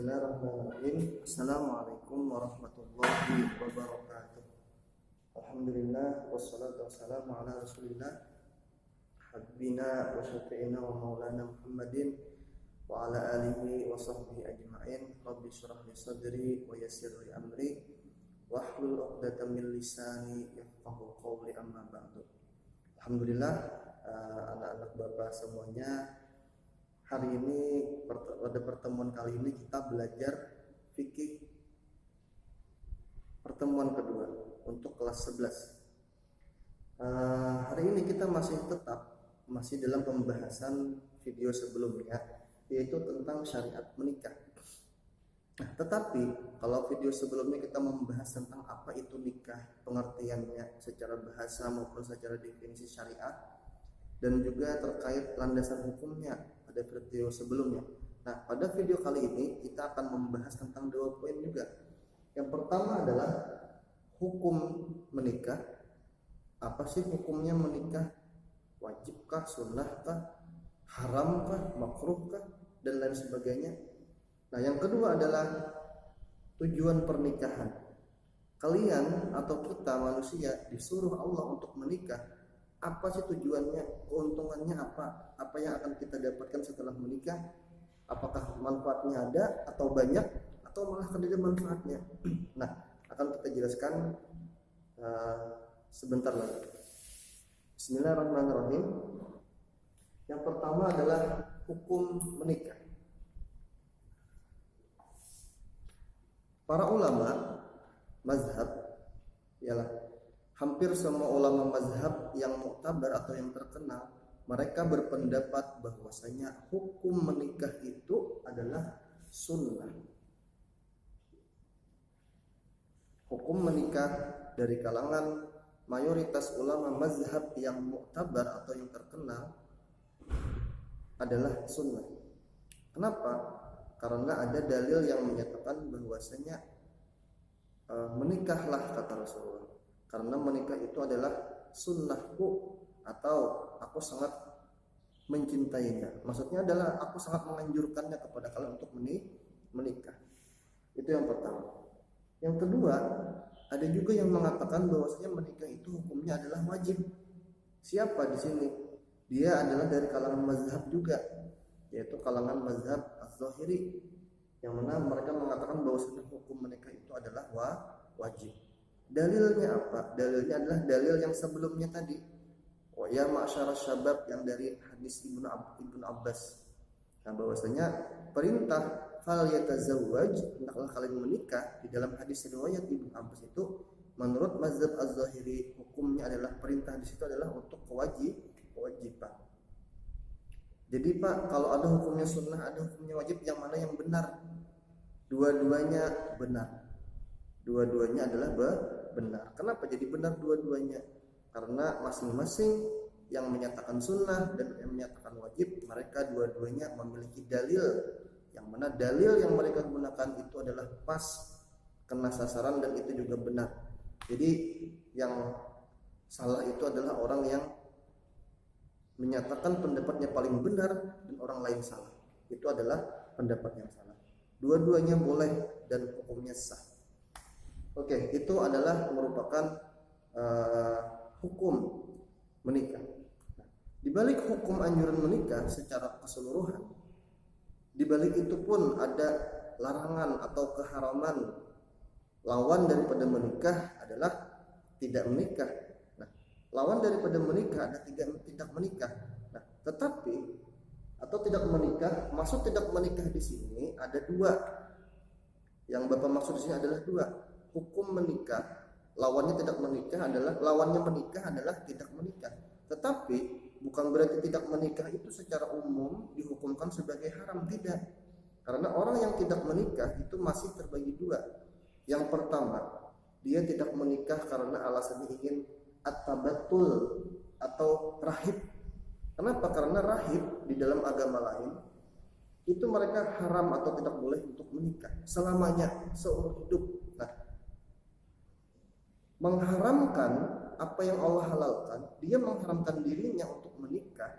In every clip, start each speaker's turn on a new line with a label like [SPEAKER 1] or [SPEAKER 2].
[SPEAKER 1] Bismillahirrahmanirrahim. Assalamualaikum warahmatullahi wabarakatuh. Alhamdulillah wassalatu wassalamu ala Rasulillah habibina wa syafi'ina wa maulana Muhammadin wa ala alihi wa sahbihi ajma'in. Rabbi shrah li sadri wa yassir li amri wahlul 'uqdatam min lisani yafqahu qawli, amma ba'du. Alhamdulillah, anak-anak Bapak semuanya, hari ini pada pertemuan kali ini kita belajar fikih pertemuan kedua untuk kelas 11. Hari ini kita masih dalam pembahasan video sebelumnya, yaitu tentang syariat menikah. Nah, tetapi kalau video sebelumnya kita membahas tentang apa itu nikah, pengertiannya secara bahasa maupun secara definisi syariat, dan juga terkait landasan hukumnya pada video sebelumnya. Nah, pada video kali ini kita akan membahas tentang 2 poin juga. Yang pertama adalah hukum menikah. Apa sih hukumnya menikah? Wajibkah, sunnahkah, haramkah, makruhkah, dan lain sebagainya. Nah, yang kedua adalah tujuan pernikahan. Kalian atau kita manusia disuruh Allah untuk menikah. Apa sih tujuannya? Keuntungannya apa? Apa yang akan kita dapatkan setelah menikah? Apakah manfaatnya ada atau banyak, atau malah tidak manfaatnya? Nah, akan kita jelaskan sebentar lagi. Bismillahirrahmanirrahim. Yang pertama adalah hukum menikah. Para ulama mazhab, ialah hampir semua ulama mazhab yang muktabar atau yang terkenal, mereka berpendapat bahwasanya hukum menikah itu adalah sunnah. Hukum menikah dari kalangan mayoritas ulama mazhab yang muktabar atau yang terkenal adalah sunnah. Kenapa? Karena ada dalil yang menyatakan bahwasanya menikahlah, kata Rasulullah, karena menikah itu adalah sunnahku, atau aku sangat mencintainya. Maksudnya adalah aku sangat menganjurkannya kepada kalian untuk menikah. Itu yang pertama. Yang kedua, ada juga yang mengatakan bahwasanya menikah itu hukumnya adalah wajib. Siapa di sini? Dia adalah dari kalangan mazhab juga, yaitu kalangan mazhab Az-Zahiri, yang mana mereka mengatakan bahwasanya hukum menikah itu adalah wajib. Dalilnya apa? Dalilnya adalah dalil yang sebelumnya tadi. Wa ya ma'syarasy syabab, yang dari hadis Ibnu Abbas. Nah, bahwasanya perintah fal yatazawwaj, hendaklah kalian menikah, di dalam hadis riwayat Ibnu Abbas itu menurut mazhab Az-Zahiri hukumnya adalah perintah di situ adalah untuk kewajiban. Jadi Pak, kalau ada hukumnya sunnah, ada hukumnya wajib, yang mana yang benar? Dua-duanya benar. Dua-duanya adalah benar. Kenapa jadi benar dua-duanya? Karena masing-masing yang menyatakan sunnah dan yang menyatakan wajib, mereka dua-duanya memiliki dalil, yang mana dalil yang mereka gunakan itu adalah pas, kena sasaran, dan itu juga benar. Jadi yang salah itu adalah orang yang menyatakan pendapatnya paling benar dan orang lain salah. Itu adalah pendapat yang salah. Dua-duanya boleh dan hukumnya sah. Oke, itu adalah merupakan hukum menikah. Nah, di balik hukum anjuran menikah secara keseluruhan, di balik itu pun ada larangan atau keharaman. Lawan daripada menikah adalah tidak menikah. Nah, lawan daripada menikah ada tidak menikah. Nah, tetapi atau tidak menikah, maksud tidak menikah di sini ada 2. Yang Bapak maksud di sini adalah 2. Hukum menikah, lawannya menikah adalah tidak menikah. Tetapi bukan berarti tidak menikah itu secara umum dihukumkan sebagai haram, tidak. Karena orang yang tidak menikah itu masih terbagi 2. Yang pertama, dia tidak menikah karena alasannya ingin at-tabattul atau rahib. Kenapa? Karena rahib di dalam agama lain itu mereka haram atau tidak boleh untuk menikah selamanya, seumur hidup. Nah, mengharamkan apa yang Allah halalkan, dia mengharamkan dirinya untuk menikah.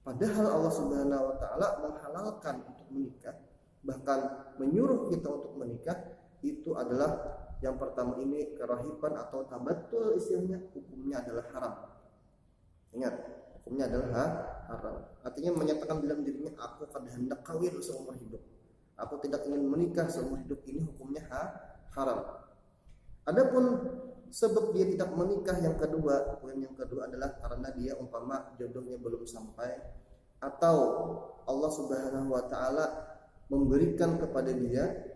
[SPEAKER 1] Padahal Allah Subhanahu wa taala menghalalkan untuk menikah. bahkan menyuruh kita untuk menikah, itu adalah yang pertama ini kerahiban atau tabatul, istilahnya hukumnya adalah haram. Ingat, hukumnya adalah haram. Artinya menyatakan dalam dirinya, aku akan hendak kawin seumur hidup, aku tidak ingin menikah seumur hidup, ini hukumnya haram. Adapun sebab dia tidak menikah, yang kedua, poin yang kedua adalah karena dia umpama jodohnya belum sampai, atau Allah Subhanahu wa taala memberikan kepada dia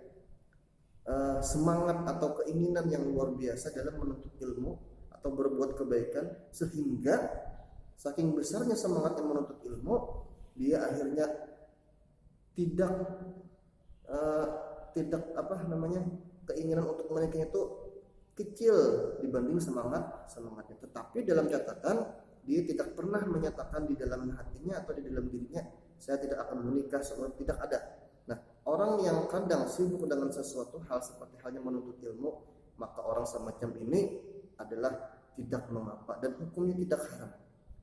[SPEAKER 1] semangat atau keinginan yang luar biasa dalam menuntut ilmu atau berbuat kebaikan, sehingga saking besarnya semangatnya menuntut ilmu, dia akhirnya tidak keinginan untuk menikah itu kecil dibanding semangatnya. Tetapi dalam catatan, dia tidak pernah menyatakan di dalam hatinya atau di dalam dirinya, saya tidak akan menikah seumur, tidak ada. Nah, orang yang kadang sibuk dengan sesuatu hal seperti halnya menuntut ilmu, maka orang semacam ini adalah tidak mengapa dan hukumnya tidak haram.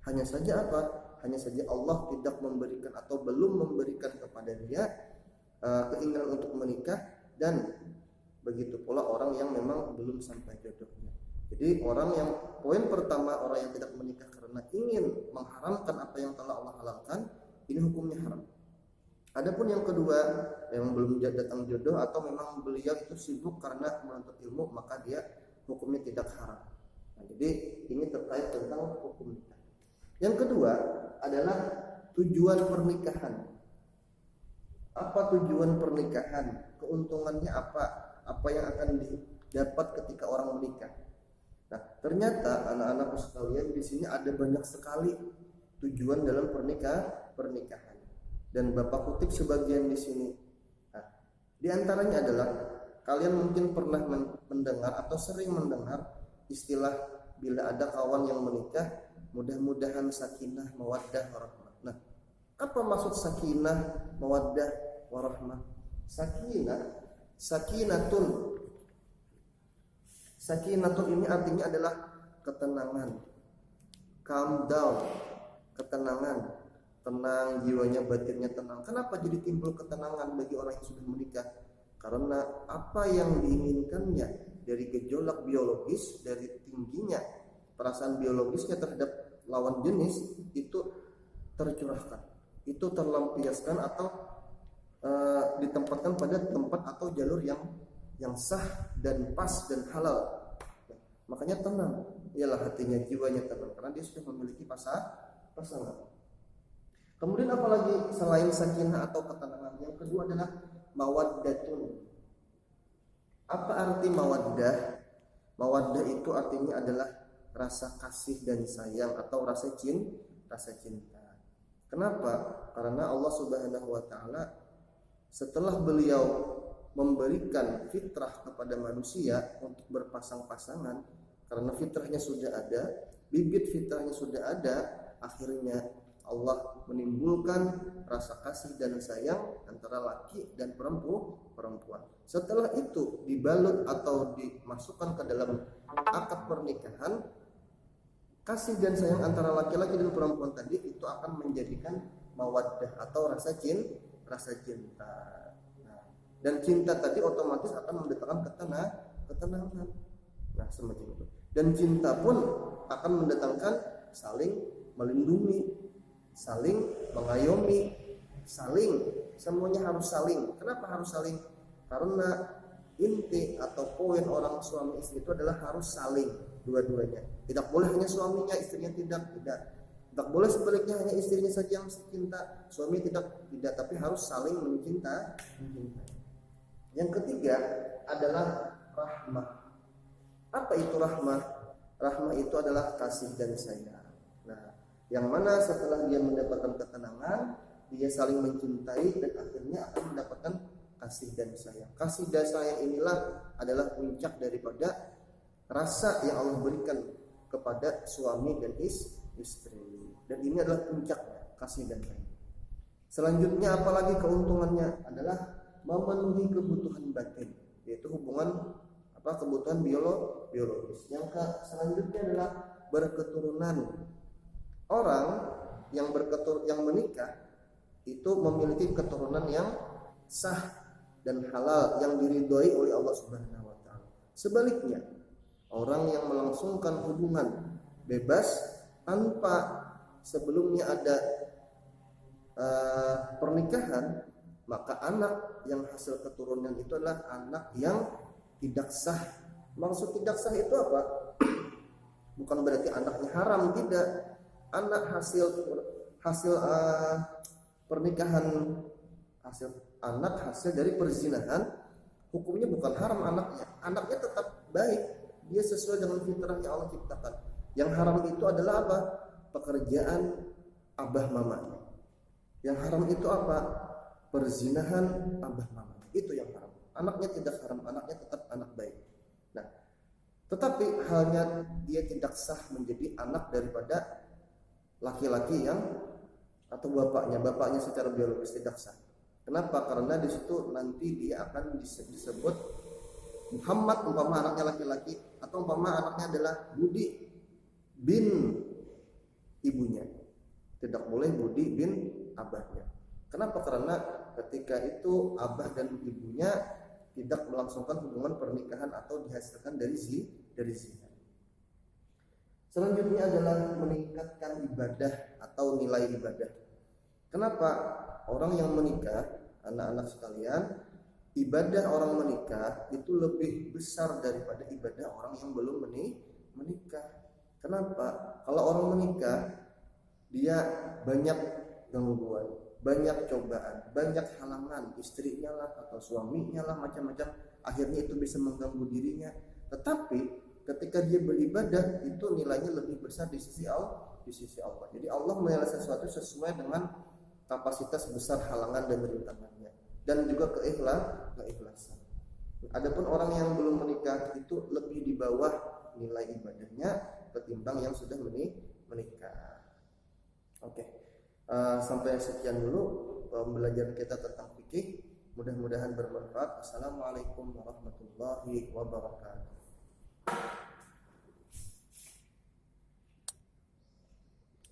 [SPEAKER 1] Hanya saja apa? Hanya saja Allah tidak memberikan atau belum memberikan kepada dia keinginan untuk menikah, dan begitu pula orang yang memang belum sampai jodohnya. Jadi orang yang poin pertama, orang yang tidak menikah karena ingin mengharamkan apa yang telah Allah halalkan, ini hukumnya haram. Adapun yang kedua, yang belum datang jodoh atau memang beliau itu sibuk karena menuntut ilmu, maka dia hukumnya tidak haram. Nah, jadi ini terkait tentang hukum nikah. Yang kedua adalah tujuan pernikahan. Apa tujuan pernikahan? Keuntungannya apa? Apa yang akan didapat ketika orang menikah? Nah, ternyata anak-anak sekalian, di sini ada banyak sekali tujuan dalam pernikahan. Dan Bapak kutip sebagian di sini. Nah, di antaranya adalah kalian mungkin pernah mendengar atau sering mendengar istilah bila ada kawan yang menikah, mudah-mudahan sakinah, mawaddah, warahmah. Nah, apa maksud sakinah, mawaddah, warahmah? Sakinatun ini artinya adalah ketenangan, calm down, ketenangan, tenang jiwanya, batinnya tenang. Kenapa jadi timbul ketenangan bagi orang yang sudah menikah? Karena apa yang diinginkannya dari gejolak biologis, dari tingginya perasaan biologisnya terhadap lawan jenis itu tercurahkan, itu terlampiaskan atau ditempatkan pada tempat atau jalur yang sah dan pas dan halal. Makanya tenang, ialah hatinya, jiwanya tenang karena dia sudah memiliki pasangan. Kemudian apalagi selain sakinah atau ketenangan, yang kedua adalah mawaddatun. Apa arti mawaddah? Mawaddah itu artinya adalah rasa kasih dan sayang atau rasa cinta. Kenapa? Karena Allah Subhanahu wa taala setelah beliau memberikan fitrah kepada manusia untuk berpasang-pasangan, karena fitrahnya sudah ada, bibit fitrahnya sudah ada, akhirnya Allah menimbulkan rasa kasih dan sayang antara laki dan perempuan. Setelah itu dibalut atau dimasukkan ke dalam akad pernikahan, kasih dan sayang antara laki-laki dan perempuan tadi itu akan menjadikan mawaddah atau rasa cinta. Nah, dan cinta tadi otomatis akan mendatangkan ketenangan. Nah, semacam itu. Dan cinta pun akan mendatangkan saling melindungi, saling mengayomi, semuanya harus saling. Kenapa harus saling? Karena inti atau poin orang suami istri itu adalah harus saling dua-duanya. Tidak boleh hanya suaminya, istrinya tidak. Tidak boleh sebaliknya hanya istrinya saja yang cinta, suami tidak, tapi harus saling mencintai. Yang ketiga adalah rahmah. Apa itu rahmah? Rahmah itu adalah kasih dan sayang. Nah, yang mana setelah dia mendapatkan ketenangan, dia saling mencintai dan akhirnya akan mendapatkan kasih dan sayang. Kasih dan sayang inilah adalah puncak daripada rasa yang Allah berikan kepada suami dan istri. Dan ini adalah puncaknya, kasih dan sayang. Selanjutnya apalagi keuntungannya adalah memenuhi kebutuhan batin, yaitu hubungan kebutuhan biologis. Yang selanjutnya adalah berketurunan. Orang yang menikah itu memiliki keturunan yang sah dan halal yang diridhoi oleh Allah Subhanahu wa taala. Sebaliknya, orang yang melangsungkan hubungan bebas tanpa sebelumnya ada pernikahan, maka anak yang hasil keturunan itu adalah anak yang tidak sah. Maksud tidak sah itu apa? Bukan berarti anaknya haram, tidak. Anak hasil pernikahan, anak hasil dari perzinahan, hukumnya bukan haram anaknya. Anaknya tetap baik, dia sesuai dengan fitrah yang Allah ciptakan. Yang haram itu adalah apa? Pekerjaan abah mamanya. Yang haram itu apa? Perzinahan abah mama. Itu yang haram. Anaknya tidak haram, anaknya tetap anak baik. Nah, tetapi halnya dia tidak sah menjadi anak daripada laki-laki yang atau bapaknya secara biologis tidak sah. Kenapa? Karena di situ nanti dia akan disebut Muhammad umpama anaknya laki-laki, atau umpama anaknya adalah Budi bin ibunya. Tidak boleh Budi bin abahnya. Kenapa? Karena ketika itu abah dan ibunya tidak melangsungkan hubungan pernikahan atau dihasilkan dari zina. Selanjutnya adalah meningkatkan ibadah atau nilai ibadah. Kenapa? Orang yang menikah, anak-anak sekalian, ibadah orang menikah itu lebih besar daripada ibadah orang yang belum menikah. Kenapa? Kalau orang menikah, dia banyak gangguan, banyak cobaan, banyak halangan, istrinya lah atau suaminya lah, macam-macam. Akhirnya itu bisa mengganggu dirinya. Tetapi ketika dia beribadah, itu nilainya lebih besar di sisi Allah. Jadi Allah menilai sesuatu sesuai dengan kapasitas besar halangan dan rintangannya, dan juga keikhlasan. Adapun orang yang belum menikah itu lebih di bawah nilai ibadahnya ketimbang yang sudah menikah. Oke. Sampai sekian dulu pembelajaran kita tentang fikih. Mudah-mudahan bermanfaat. Assalamualaikum warahmatullahi wabarakatuh.